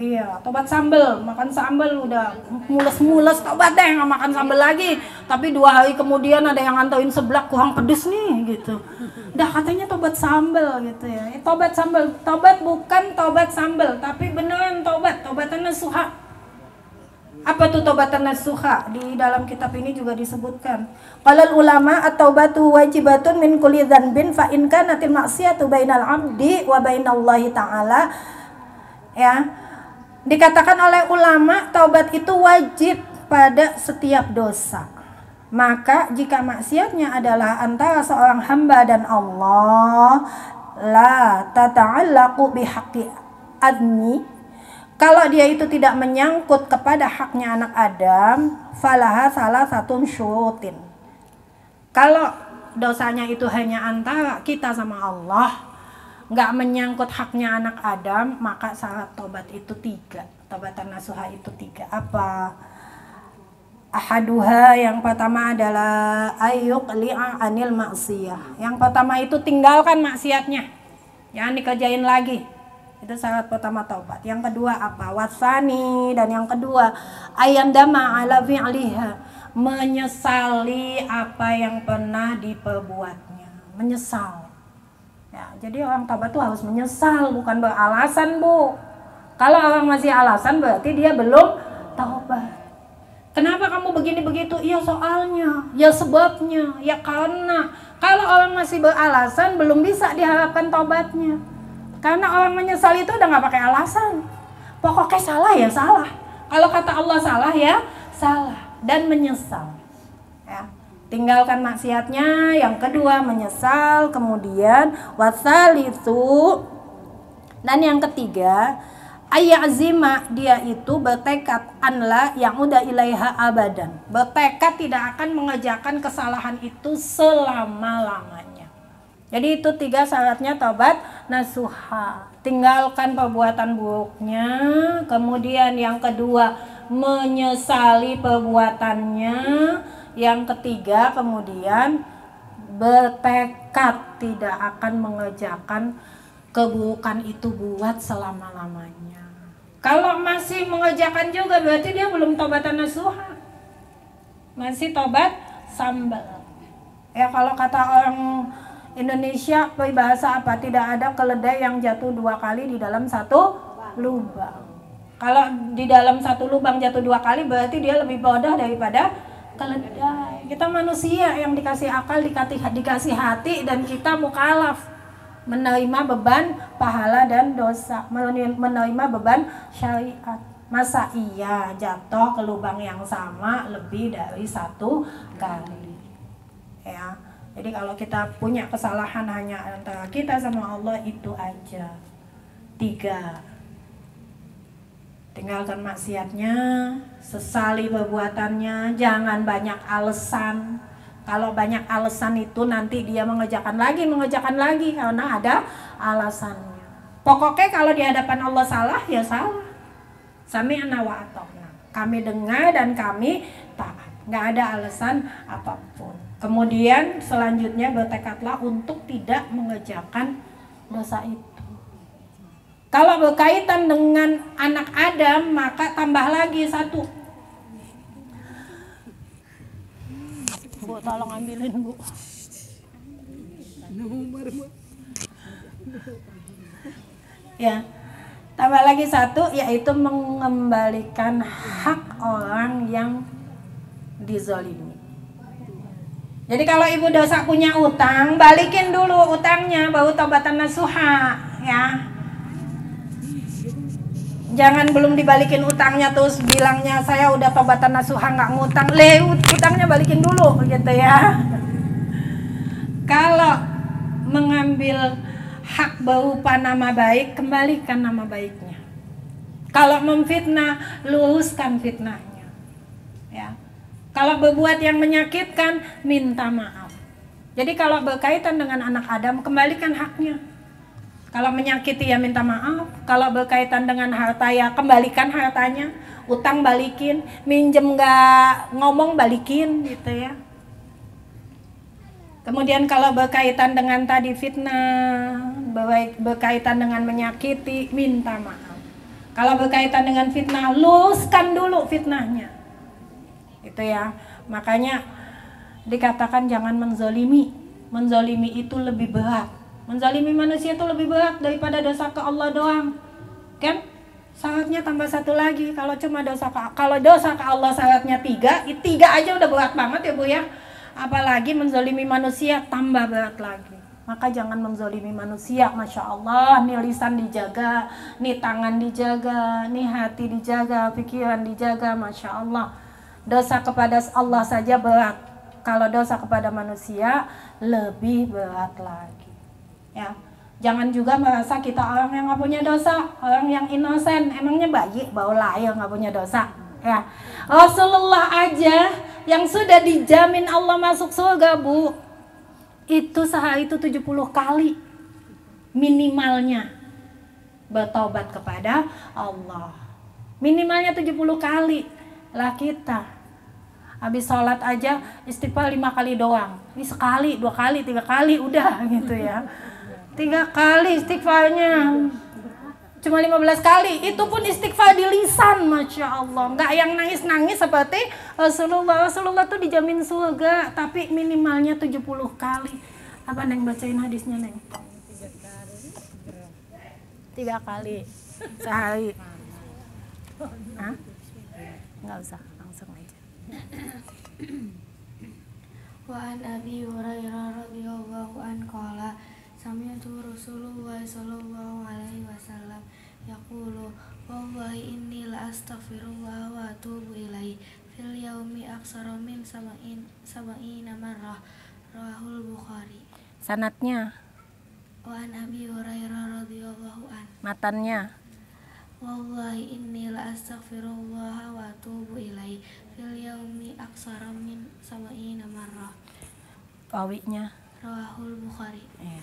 Iya, tobat sambal, makan sambal udah mules-mules, tobat deh nggak makan sambal lagi. Tapi 2 hari kemudian ada yang ngantoin seblak kurang pedes nih gitu. Udah katanya tobat sambal gitu ya. Tobat sambal, tobat bukan tobat sambal, tapi beneran tobat, tobatan nasuha. Apa tuh tobatan nasuha? Di dalam kitab ini juga disebutkan. Qalal ulama at-taubatu wajibatun min kulli dzanbin fa in kanatil maksiyatu bainal 'abdi wa bainallahi ta'ala. Ya. Dikatakan oleh ulama, taubat itu wajib pada setiap dosa. Maka jika maksiatnya adalah antara seorang hamba dan Allah, la tata'allaqu bihaqqi admi. Kalau dia itu tidak menyangkut kepada haknya anak Adam, falaha salah satu syurutin. Kalau dosanya itu hanya antara kita sama Allah, nggak menyangkut haknya anak Adam, maka syarat tobat itu 3. Tobatan nasuha itu 3. Apa? Ahaduha, yang pertama adalah ayyuqli'a anil maksiyah. Yang pertama itu tinggalkan maksiatnya, jangan dikerjain lagi. Itu syarat pertama taubat. Yang kedua apa? Wasani, dan yang kedua ayandama ala fi'liha, menyesali apa yang pernah diperbuatnya, menyesal. Ya, jadi orang taubat tuh harus menyesal, bukan beralasan, Bu. Kalau orang masih alasan berarti dia belum taubat. Kenapa kamu begini begitu? Ya soalnya, ya sebabnya, ya karena. Kalau orang masih beralasan belum bisa diharapkan taubatnya. Karena orang menyesal itu udah nggak pakai alasan. Pokoknya salah ya salah. Kalau kata Allah salah ya salah, dan menyesal. Ya. Tinggalkan maksiatnya. Yang kedua menyesal. Kemudian wasalisu, dan yang ketiga ayazima, dia itu bertekad anla yang udah ilaiha abadan, bertekad tidak akan mengerjakan kesalahan itu selama-lamanya. Jadi itu 3 syaratnya taubat nasuha. Tinggalkan perbuatan buruknya. Kemudian yang kedua menyesali perbuatannya. Yang ketiga kemudian bertekad tidak akan mengerjakan keburukan itu buat selama-lamanya. Kalau masih mengerjakan juga berarti dia belum tobatan nasuha, masih tobat sambal. Ya, kalau kata orang Indonesia peribahasa apa? Tidak ada keledai yang jatuh 2 kali di dalam satu lubang. Kalau di dalam satu lubang jatuh 2 kali berarti dia lebih bodoh daripada keledai. Kita manusia yang dikasih akal, dikasih hati, dan kita mukallaf menerima beban pahala dan dosa, menerima beban syariat. Masa iya jatuh ke lubang yang sama lebih dari 1 kali? Ya, jadi kalau kita punya kesalahan hanya antara kita sama Allah, itu aja. 3. Tinggalkan maksiatnya, sesali perbuatannya, jangan banyak alasan. Kalau banyak alasan itu nanti dia mengerjakan lagi karena ada alasannya. Pokoknya kalau di hadapan Allah salah ya salah. Sami'na wa ata'na. Kami dengar dan kami taat. Nggak ada alasan apapun. Kemudian selanjutnya bertekadlah untuk tidak mengerjakan dosa itu. Kalau berkaitan dengan anak Adam, maka tambah lagi 1. Bu, tolong ambilin, Bu. Ya, tambah lagi 1, yaitu mengembalikan hak orang yang dizolimi. Jadi kalau ibu dosa punya utang, balikin dulu utangnya, baru taubatan nasuha, ya. Jangan belum dibalikin utangnya terus bilangnya saya udah taubatan nasuha nggak ngutang, utangnya balikin dulu gitu ya. Kalau mengambil hak berupa nama baik, kembalikan nama baiknya. Kalau memfitnah, luruskan fitnahnya. Ya. Kalau berbuat yang menyakitkan, minta maaf. Jadi kalau berkaitan dengan anak Adam, kembalikan haknya. Kalau menyakiti ya minta maaf. Kalau berkaitan dengan harta ya kembalikan hartanya. Utang balikin, minjem nggak ngomong balikin gitu ya. Kemudian kalau berkaitan dengan tadi fitnah, berkaitan dengan menyakiti, minta maaf. Kalau berkaitan dengan fitnah, luruskan dulu fitnahnya. Itu ya. Makanya dikatakan jangan menzolimi. Menzolimi itu lebih berat. Menzolimi manusia itu lebih berat daripada dosa ke Allah doang. Kan? Syaratnya tambah satu lagi. Kalau dosa ke Allah syaratnya 3, 3 aja udah berat banget ya Bu ya. Apalagi menzolimi manusia tambah berat lagi. Maka jangan menzolimi manusia. Masya Allah, nih lisan dijaga, nih tangan dijaga, nih hati dijaga, pikiran dijaga. Masya Allah. Dosa kepada Allah saja berat. Kalau dosa kepada manusia lebih berat lagi. Ya. Jangan juga merasa kita orang yang nggak punya dosa, orang yang inosen. Emangnya bayi bau lahir nggak punya dosa? Ya, Rasulullah aja yang sudah dijamin Allah masuk surga Bu, itu sehari itu 70 kali minimalnya bertobat kepada Allah. Minimalnya 70 kali. Lah kita habis sholat aja istighfar 5 kali doang. Ini sekali, 2 kali, 3 kali udah gitu ya. 3 kali istighfarnya, cuma 15 kali, itu pun istighfar di lisan, Masya Allah. Nggak yang nangis-nangis seperti Rasulullah. Rasulullah tuh dijamin surga, tapi minimalnya 70 kali. Apa Neng bacain hadisnya Neng? 3 kali sehari. Hah? Nggak usah, langsung aja. Wa an Abi Hurairah radhiyallahu anhu qala sami'tu Rasulullah sallallahu alaihi wasallam yaqulu wallahi inni la astaghfirullah wa atubu ilaihi fil yaumi aksara min sab'ina marrah rawahul Bukhari. Sanatnya Wa an Abi Hurairah radhiyallahu anhu matannya wallahi inni la astaghfirullah wa atubu ilaihi fil yaumi aksara min sab'ina marrah pawinya rawahul Bukhari. ya.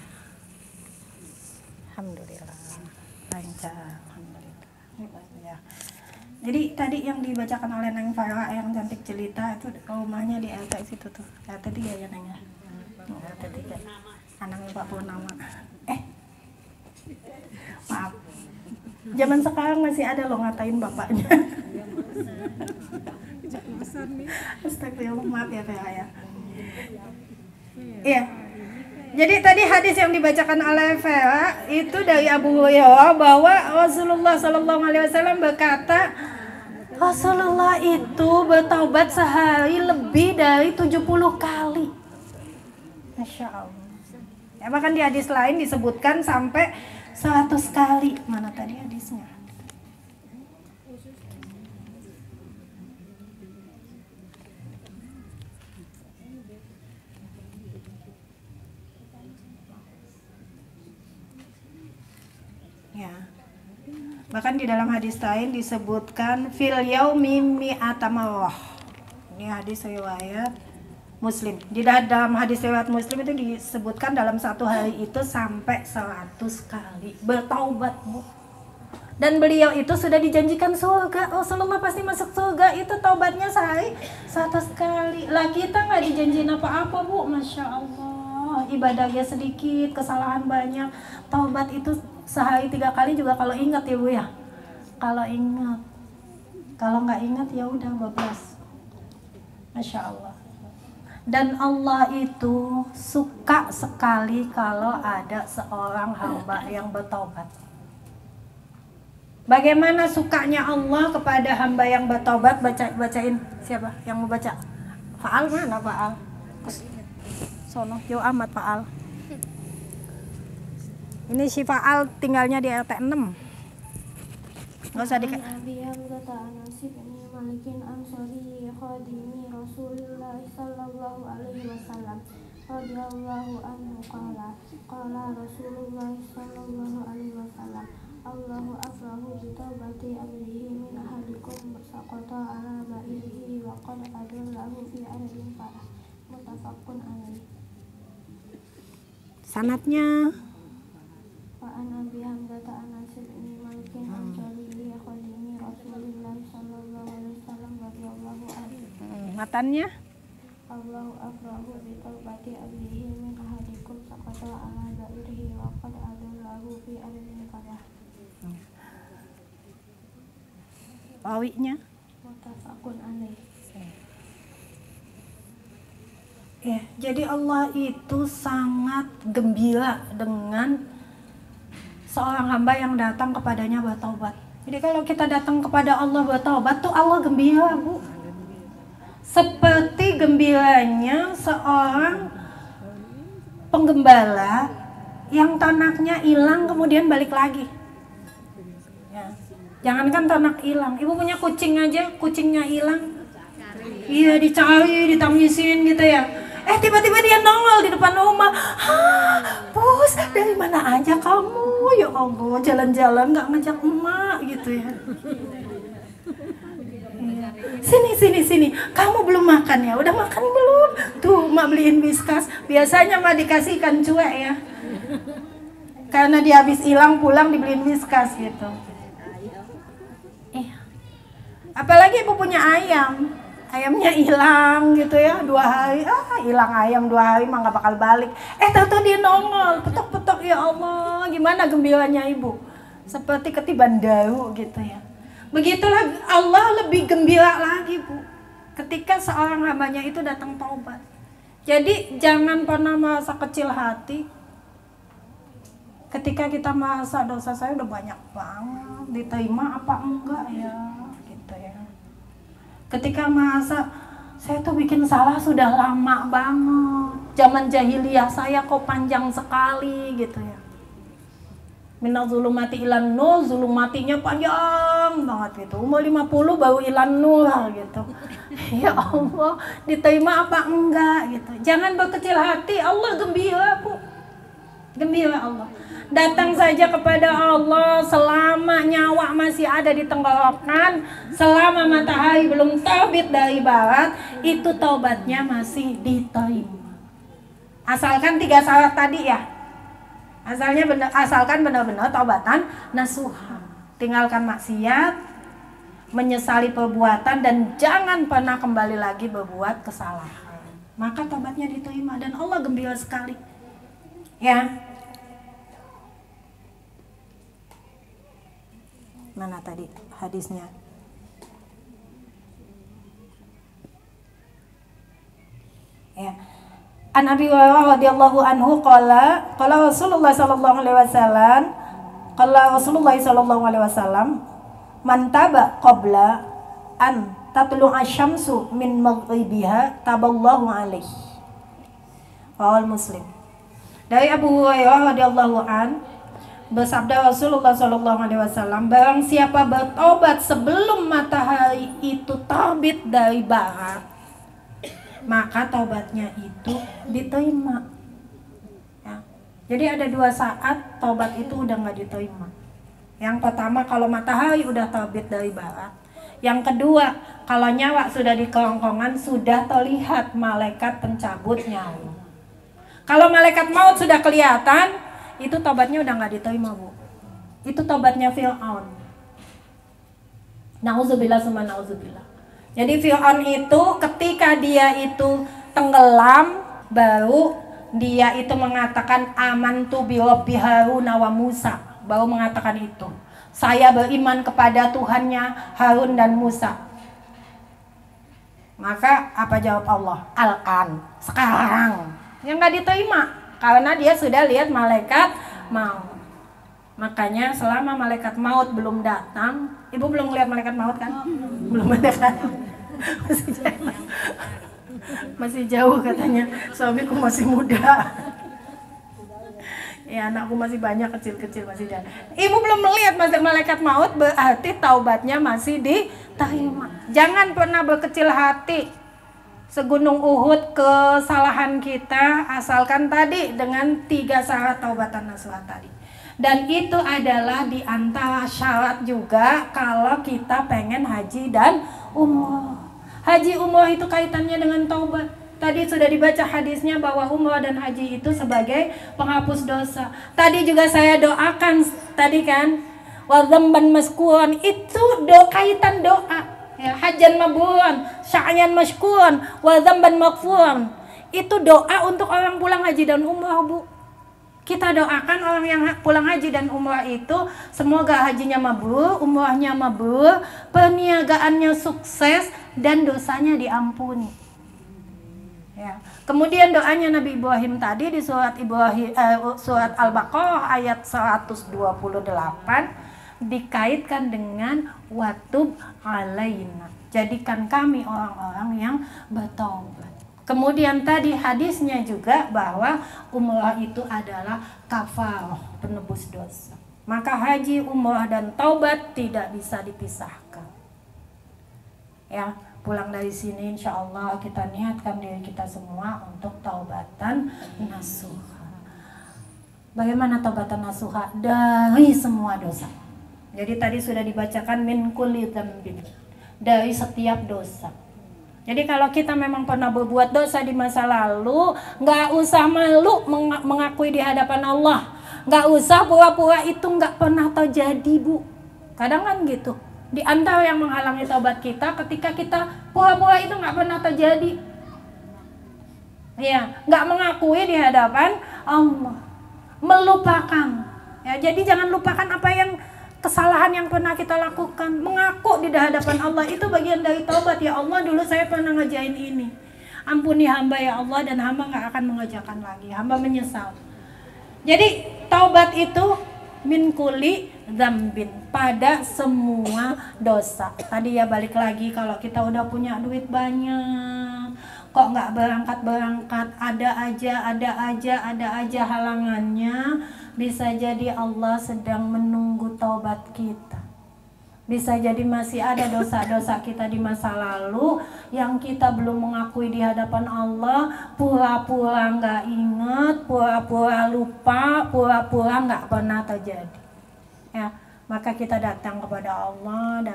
Alhamdulillah lancar, alhamdulillah ya. Jadi tadi yang dibacakan oleh Neng Farah yang cantik jelita itu rumahnya di RT situ tuh, RT 3 ya Neng ya. RT 3 anaknya 40 nama. Maaf, zaman sekarang masih ada loh ngatain bapaknya. Astagfirullah, maaf ya Farah ya. Iya. Jadi tadi hadis yang dibacakan oleh Vera itu dari Abu Hurairah bahwa Rasulullah SAW berkata, Rasulullah itu bertaubat sehari lebih dari 70 kali. Masya Allah. Ya, bahkan di hadis lain disebutkan sampai 100 kali. Mana tadi hadisnya? Ya. Bahkan di dalam hadis lain disebutkan fil yaumi mi'ata marrah. Ini hadis riwayat Muslim. Di dalam hadis riwayat Muslim itu disebutkan dalam satu hari itu sampai 100 kali bertaubat, Bu. Dan beliau itu sudah dijanjikan surga. Rasulullah pasti masuk surga. Itu taubatnya sehari 100 kali. Lah kita nggak dijanjiin apa-apa, Bu. Masya Allah. Ibadahnya sedikit, kesalahan banyak. Taubat itu sehari 3 kali juga kalau ingat ya Bu ya. Kalau ingat. Kalau nggak ingat ya udah bablas. Masya Allah. Dan Allah itu suka sekali kalau ada seorang hamba yang bertobat. Bagaimana sukanya Allah kepada hamba yang bertobat? Bacain siapa yang mau baca? Faal mana Faal? Sono jauh amat Faal. Ini si Faal tinggalnya di RT 6. Nggak usah dikasih. Abi Hamzah Anas bin Malikin Ansari khadimi Rasulullah sallallahu alaihi wasallam radhiyallahu anhu qala Rasulullah sallallahu alaihi wasallam Allahu afrahu bi taubati abdihi min ahadikum saqata ala ba'ihi wa qad adallahu fi aradin farah muttafaqun alaihi. Sanatnya Wa an Abi Hamzah an Nasib bin Malikin an Jalili khadimi Rasulillah sallallahu alaihi wasallam radhiyallahu anhu. matannya Allahu akrahu bi taubati abihi min ahadikum saqata ala da'irihi wa qad adallahu fi ardi qadah. Rawinya Muttafaqun alaih. ya, jadi Allah itu sangat gembira dengan seorang hamba yang datang kepadanya bertaubat. Jadi kalau kita datang kepada Allah bertaubat tuh Allah gembira, Bu. Seperti gembiranya seorang penggembala yang ternaknya hilang kemudian balik lagi. Ya. Jangankan ternak hilang, ibu punya kucing aja, kucingnya hilang. Iya, dicari, ditangisin gitu ya. Tiba-tiba dia nongol di depan rumah. Hah, Bos, dari mana aja kamu? Ya Allah, jalan-jalan gak ngajak emak gitu ya. Sini. Kamu belum makan ya? Udah makan belum? Tuh, emak beliin Whiskas. Biasanya emak dikasih ikan cuek ya. Karena dia habis hilang pulang dibeliin Whiskas gitu. Apalagi ibu punya ayam. Ayamnya hilang gitu ya, 2 hari, hilang ayam 2 hari mah gak bakal balik. Tahu-tahu dia nongol, petok-petok, ya Allah, gimana gembiranya ibu? Seperti ketiban daun gitu ya. Begitulah Allah lebih gembira lagi, Bu, ketika seorang hambanya itu datang taubat. Jadi jangan pernah merasa kecil hati ketika kita merasa dosa saya udah banyak banget, diterima apa enggak ya, gitu ya. Ketika merasa saya tuh bikin salah sudah lama banget, zaman jahiliyah saya kok panjang sekali gitu ya. Minal zulumati ilan nur, zulumatinya panjang banget gitu. Umur 50 baru ilan nur gitu. Ya Allah, diterima apa enggak gitu. Jangan berkecil hati, Allah gembira, Bu. Gembira Allah. Datang saja kepada Allah selama nyawa masih ada di tenggorokan, selama matahari belum terbit dari barat, itu taubatnya masih diterima. Asalkan 3 syarat tadi ya. Asalkan benar-benar taubatan nasuha. Tinggalkan maksiat, menyesali perbuatan, dan jangan pernah kembali lagi berbuat kesalahan. Maka taubatnya diterima dan Allah gembira sekali. Ya. Mana tadi hadisnya? Ya. An Abi Hurairah radhiyallahu anhu qala Rasulullah sallallahu alaihi wasallam man taba qabla an tatlu'a syamsu min maghribiha taballahu alaihi. Rawal Muslim. Dari Abu Hurairah radhiyallahu an bersabda Rasulullah SAW, barang siapa bertobat sebelum matahari itu terbit dari barat, maka taubatnya itu diterima. Ya. Jadi ada 2 saat taubat itu udah nggak diterima. Yang pertama kalau matahari udah terbit dari barat. Yang kedua kalau nyawa sudah di kerongkongan, sudah terlihat malaikat pencabut nyawa. Kalau malaikat maut sudah kelihatan, itu tobatnya udah nggak diterima, Bu. Itu tobatnya Fir'aun. Nauzubillah summa nauzubillah. Jadi Fir'aun itu ketika dia itu tenggelam, baru dia itu mengatakan amantu bi rabbi Harun wa Musa. Baru mengatakan itu. Saya beriman kepada Tuhannya Harun dan Musa. Maka apa jawab Allah? Al-an, sekarang. Yang nggak diterima. Karena dia sudah lihat malaikat maut. Makanya selama malaikat maut belum datang, ibu belum lihat malaikat maut kan? Belum ada kan? Masih jauh katanya. Suamiku masih muda. Ya, anakku masih banyak, kecil-kecil masih jauh. Ibu belum melihat malaikat maut, berarti taubatnya masih diterima. Jangan pernah berkecil hati. Segunung Uhud kesalahan kita, asalkan tadi dengan 3 syarat taubatan nasuha tadi. Dan itu adalah di antara syarat juga kalau kita pengen haji dan umroh. Haji umroh itu kaitannya dengan taubat. Tadi sudah dibaca hadisnya bahwa umrah dan haji itu sebagai penghapus dosa. Tadi juga saya doakan tadi kan, wa dzamban maskuran, itu kaitan doa. Ya, hajan mabruran, sa'yan mashkuran, wa dzamban maghfuran. Itu doa untuk orang pulang haji dan umrah, Bu. Kita doakan orang yang pulang haji dan umrah itu semoga hajinya mabrur, umrahnya mabrur, perniagaannya sukses dan dosanya diampuni. Ya. Kemudian doanya Nabi Ibrahim tadi di surat surat Al-Baqarah ayat 128 dikaitkan dengan watub alaina. Jadikan kami orang-orang yang bertaubat. Kemudian tadi hadisnya juga bahwa umrah itu adalah kafarah, penebus dosa. Maka haji, umrah dan taubat tidak bisa dipisahkan. Ya, pulang dari sini insya Allah kita niatkan diri kita semua untuk taubatan nasuha. Bagaimana taubatan nasuha? Dari semua dosa. Jadi tadi sudah dibacakan min kulli dzambin, dari setiap dosa. Jadi kalau kita memang pernah berbuat dosa di masa lalu, nggak usah malu mengakui di hadapan Allah. Nggak usah pura-pura itu nggak pernah terjadi, Bu. Kadang kan gitu. Di antara yang menghalangi taubat kita ketika kita pura-pura itu nggak pernah terjadi. Ya, nggak mengakui di hadapan Allah. Melupakan. Ya, jadi jangan lupakan apa yang kesalahan yang pernah kita lakukan. Mengaku di hadapan Allah itu bagian dari taubat. Ya Allah, dulu saya pernah ngerjain ini. Ampuni hamba ya Allah, dan hamba nggak akan mengerjakan lagi. Hamba menyesal. Jadi taubat itu min kulli dzambin, pada semua dosa. Tadi ya balik lagi, kalau kita udah punya duit banyak, kok nggak berangkat, ada aja halangannya. Bisa jadi Allah sedang menunggu taubat kita. Bisa jadi masih ada dosa-dosa kita di masa lalu yang kita belum mengakui di hadapan Allah, pura-pura nggak ingat, pura-pura lupa, pura-pura nggak pernah terjadi. Ya, maka kita datang kepada Allah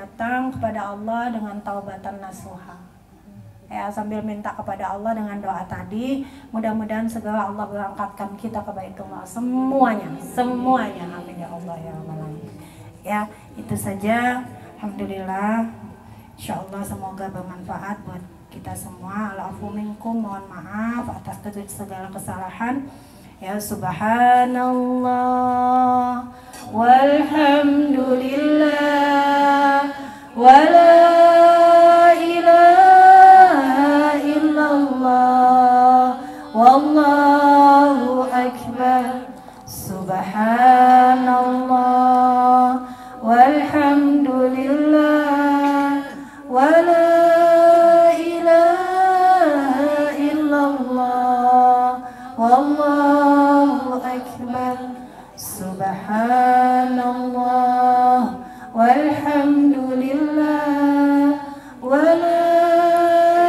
dengan taubatan nasuha. Ya, sambil minta kepada Allah dengan doa tadi, mudah-mudahan segera Allah berangkatkan kita ke Baitullah semuanya, amin ya Allah ya Rabbal Alamin. Ya, itu saja. Alhamdulillah, insyaallah semoga bermanfaat buat kita semua. Al-afu minkum, mohon maaf atas segala kesalahan. Ya, subhanallah walhamdulillah wala ilaha illallah wallahu akbar, subhanallah walhamdulillah wala ilaha illallah wallahu akbar, subhanallah walhamdulillah wala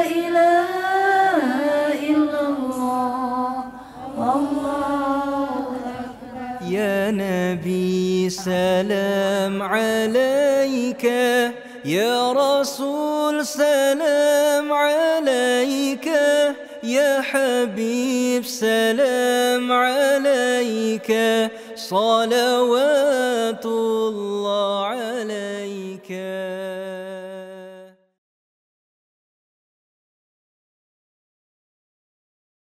ilaha illallah wallahu akbar. Ya Nabi salam alaika, Ya Rasul salam alaika, Ya Habib salam alaika, salawatullah alaika.